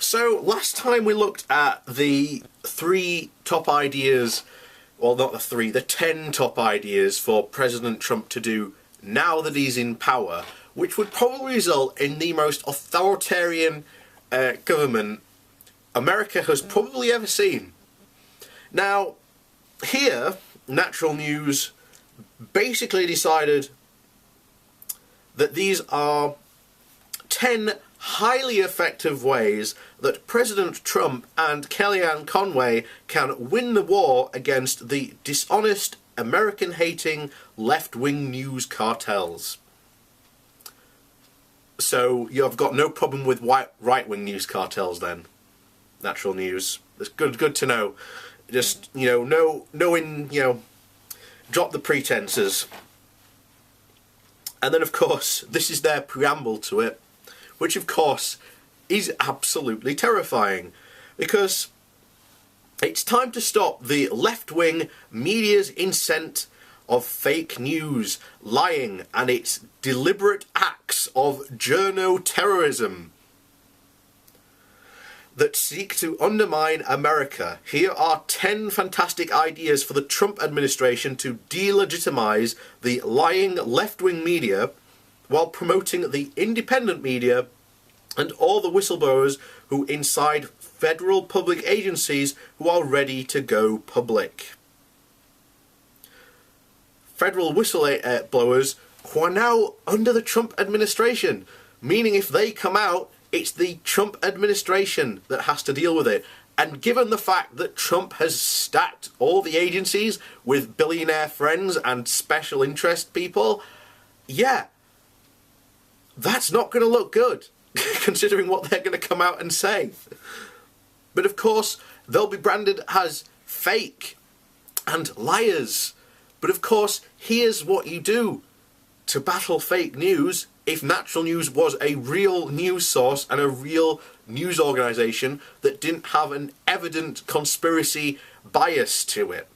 So, last time we looked at the 3 top ideas, well, not the 3, the 10 top ideas for President Trump to do now that he's in power, which would probably result in the most authoritarian government America has probably ever seen. Now, here, Natural News basically decided that these are 10 highly effective ways that President Trump and Kellyanne Conway can win the war against the dishonest, American-hating, left-wing news cartels. So you've got no problem with right-wing news cartels then, Natural News. It's good to know. Just, knowing, drop the pretenses. And then, of course, this is their preamble to it, which, of course, is absolutely terrifying, because it's time to stop the left-wing media's incent of fake news, lying, and its deliberate acts of journo-terrorism that seek to undermine America. Here are 10 fantastic ideas for the Trump administration to delegitimize the lying left-wing media while promoting the independent media and all the whistleblowers who inside federal public agencies who are ready to go public. Federal whistleblowers who are now under the Trump administration, meaning if they come out, it's the Trump administration that has to deal with it. And given the fact that Trump has stacked all the agencies with billionaire friends and special interest people, yeah, that's not going to look good, considering what they're going to come out and say. But of course, they'll be branded as fake and liars. But of course, here's what you do to battle fake news. If Natural News was a real news source and a real news organisation that didn't have an evident conspiracy bias to it,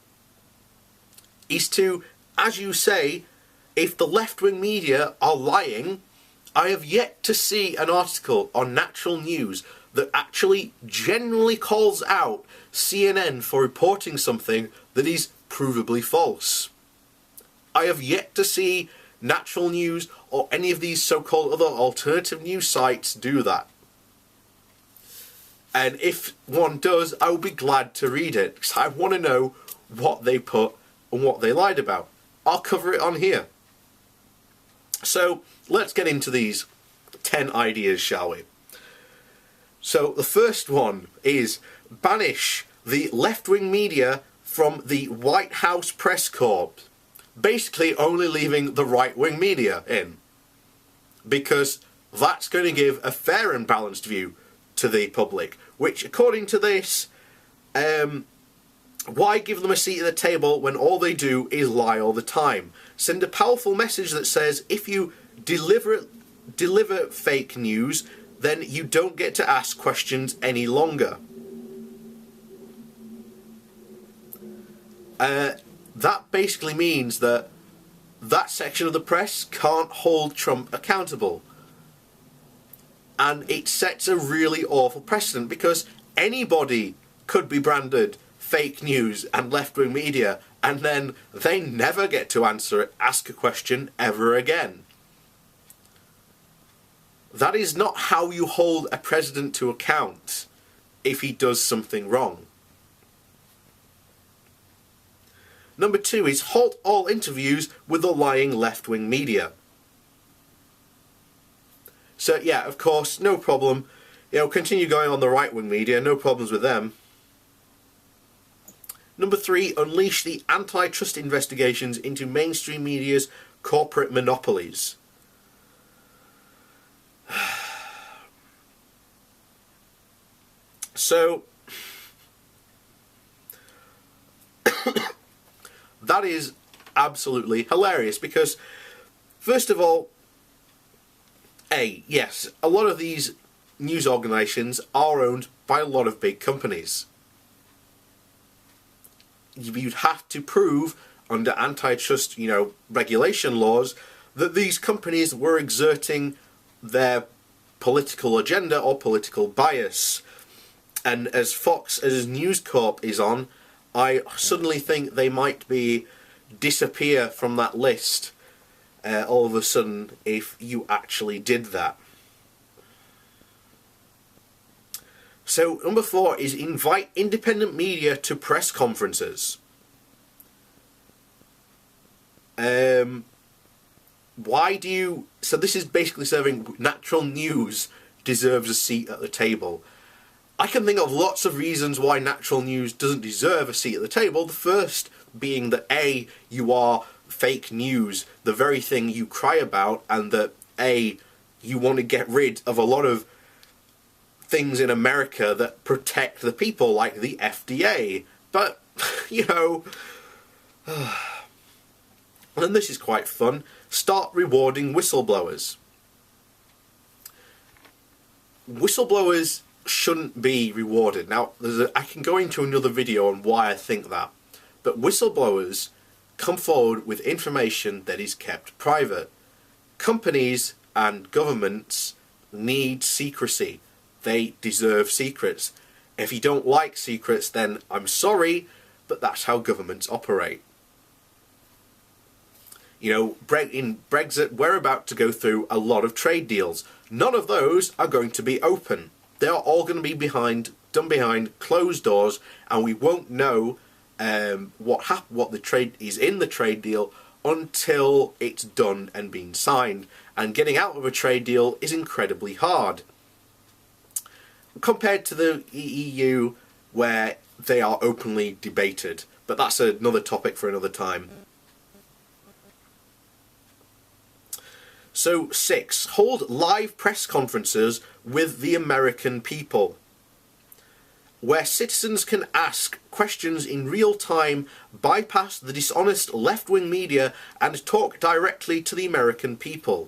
is to, as you say, if the left-wing media are lying, I have yet to see an article on Natural News that actually genuinely calls out CNN for reporting something that is provably false. I have yet to see Natural News or any of these so-called other alternative news sites do that. And if one does, I will be glad to read it, because I want to know what they put and what they lied about. I'll cover it on here. So, let's get into these 10 ideas, shall we? So, the first one is banish the left-wing media from the White House press corps. Basically only leaving the right-wing media in, because that's going to give a fair and balanced view to the public, which, according to this, why give them a seat at the table when all they do is lie all the time? Send a powerful message that says if you deliver fake news, then you don't get to ask questions any longer. That basically means that that section of the press can't hold Trump accountable. And it sets a really awful precedent, because anybody could be branded fake news and left-wing media, and then they never get to ask a question ever again. That is not how you hold a president to account if he does something wrong. Number 2 is halt all interviews with the lying left-wing media. So yeah, of course, no problem. Continue going on the right-wing media, no problems with them. Number 3, unleash the antitrust investigations into mainstream media's corporate monopolies. So that is absolutely hilarious, because first of all, yes, a lot of these news organisations are owned by a lot of big companies. You'd have to prove under antitrust, regulation laws that these companies were exerting their political agenda or political bias. And as Fox as News Corp is on, I suddenly think they might disappear from that list all of a sudden if you actually did that. So number 4 is invite independent media to press conferences. Why do you... So this is basically serving natural news deserves a seat at the table. I can think of lots of reasons why natural news doesn't deserve a seat at the table. The first being that A, you are fake news, the very thing you cry about, and that A, you want to get rid of a lot of things in America that protect the people, like the FDA. But, you know... And this is quite fun. Start rewarding whistleblowers. Whistleblowers shouldn't be rewarded. Now, I can go into another video on why I think that. But whistleblowers come forward with information that is kept private. Companies and governments need secrecy. They deserve secrets. If you don't like secrets, then I'm sorry, but that's how governments operate. You know, in Brexit, we're about to go through a lot of trade deals. None of those are going to be open. They are all going to be done behind closed doors, and we won't know what the trade is in the trade deal until it's done and been signed. And getting out of a trade deal is incredibly hard compared to the EU, where they are openly debated. But that's another topic for another time. So 6, hold live press conferences with the American people, where citizens can ask questions in real time, bypass the dishonest left-wing media, and talk directly to the American people.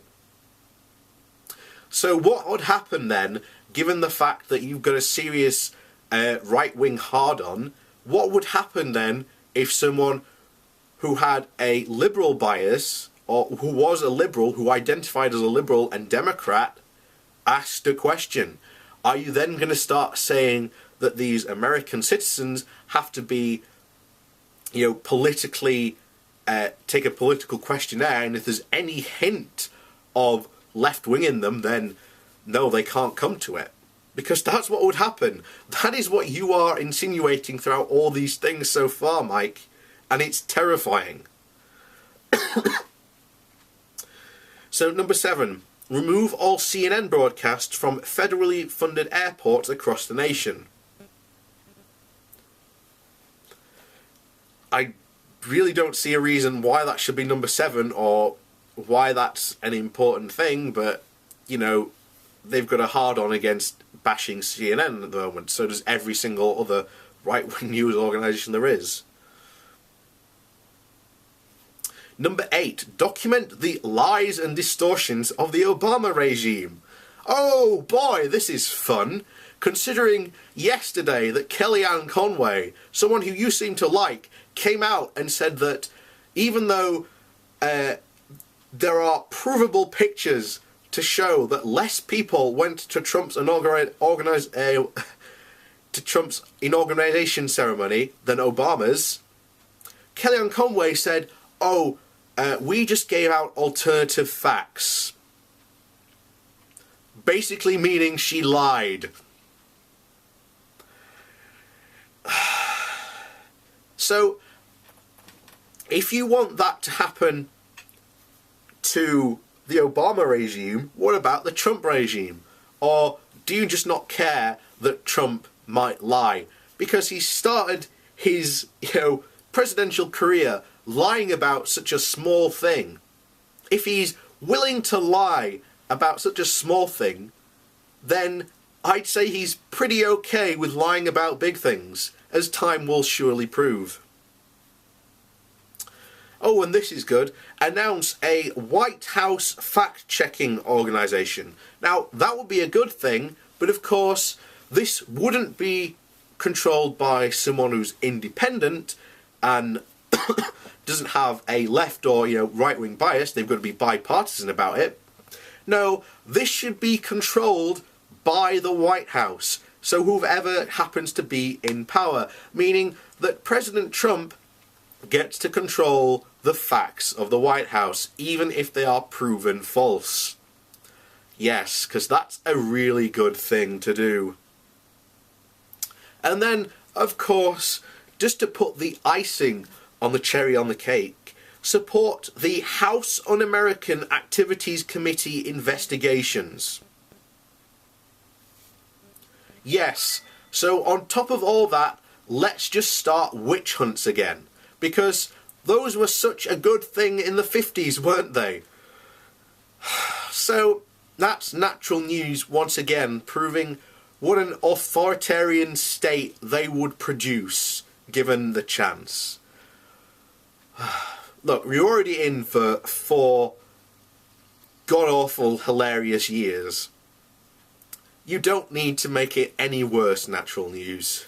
So what would happen then, given the fact that you've got a serious right-wing hard-on, what would happen then if someone who had a liberal bias, or who was a liberal, who identified as a liberal and Democrat, asked a question? Are you then going to start saying that these American citizens have to be, you know, politically, take a political questionnaire, and if there's any hint of left-wing in them, then no, they can't come to it? Because that's what would happen. That is what you are insinuating throughout all these things so far, Mike, and it's terrifying. So number 7, remove all CNN broadcasts from federally funded airports across the nation. I really don't see a reason why that should be number 7 or why that's an important thing, but, you know, they've got a hard-on against bashing CNN at the moment, so does every single other right-wing news organisation there is. Number 8, document the lies and distortions of the Obama regime. Oh boy, this is fun, considering yesterday that Kellyanne Conway, someone who you seem to like, came out and said that even though there are provable pictures to show that less people went to Trump's inauguration ceremony than Obama's, Kellyanne Conway said, oh, we just gave out alternative facts. Basically meaning she lied. So, if you want that to happen to the Obama regime, what about the Trump regime? Or do you just not care that Trump might lie? Because he started his, presidential career lying about such a small thing. If he's willing to lie about such a small thing, then I'd say he's pretty okay with lying about big things, as time will surely prove. Oh, and this is good. Announce a White House fact-checking organisation. Now, that would be a good thing, but of course, this wouldn't be controlled by someone who's independent and doesn't have a left or, right-wing bias. They've got to be bipartisan about it. No, this should be controlled by the White House. So whoever happens to be in power, meaning that President Trump gets to control the facts of the White House, even if they are proven false. Yes, because that's a really good thing to do. And then, of course, just to put the icing on the cherry on the cake, support the House Un-American Activities Committee investigations. Yes, so on top of all that, let's just start witch hunts again. Because those were such a good thing in the 50s, weren't they? So that's Natural News once again proving what an authoritarian state they would produce given the chance. Look, we're already in for 4 god-awful, hilarious years. You don't need to make it any worse, Natural News.